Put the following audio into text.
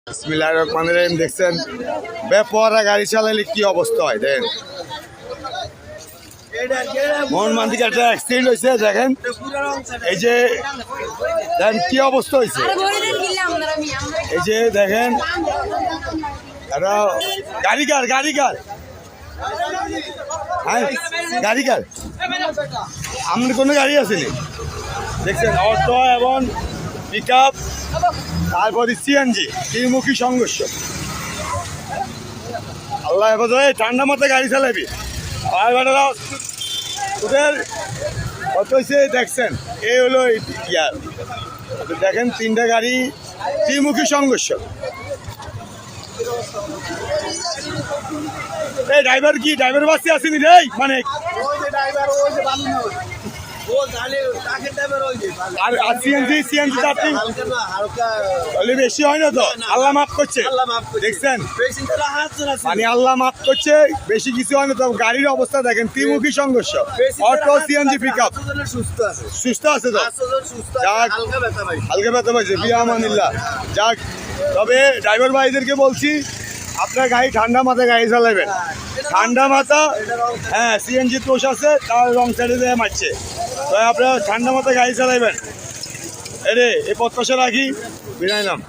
বিসমিল্লাহির রহমানির রহিম। দেখছেন বেপরোয়া গাড়ি চালাইলে কি অবস্থা হয় দেখেন। মোহনমান দিকে একটা অ্যাক্সিডেন্ট হয়েছে দেখেন, এই যে দেখেন কি অবস্থা হয়েছে, এই যে দেখেন একটা গাড়ি কার হ্যাঁ গাড়ি কার আপনার কোনো গাড়ি আসেনি দেখছেন, অটো এবং পিক আপ, তারপরে সিএনজি, ত্রিমুখী সংঘর্ষ। আল্লাহ হেফাজত, ঠান্ডা মাথায় গাড়ি চালাবি। ওদের কত হয়েছে দেখছেন, এই হলো ইয়ার দেখেন তিনটা গাড়ি ত্রিমুখী সংঘর্ষ। এই ড্রাইভার বাসে আসেনি রে, মানে আর সিএনজি যাত্রী বেশি হয় না তো, আল্লাহ মাফ করছে দেখছেন, মানে আল্লাহ মাফ করছে, বেশি কিছু হয় না তো। গাড়ির অবস্থা দেখেন, ত্রিমুখী সংঘর্ষ, অটো সিএনজি পিক আপ। সুস্থ আছে তো, যাক হালকা ব্যথা পাইছে, বিয়ামানিল্লাহ যাক। তবে ড্রাইভার ভাইদেরকে বলছি, আপনার গাড়ি ঠান্ডা মাথায় গাড়ি চালাবেন, ঠান্ডা মাথা। হ্যাঁ সিএনজি তোষ আছে, তার রং সাইডে দিয়ে মারছে, তো আপনার ঠান্ডা মাথায় গাড়ি চালাবেন। এরে এই প্রত্যাশা রাখি, বিদায় নাম।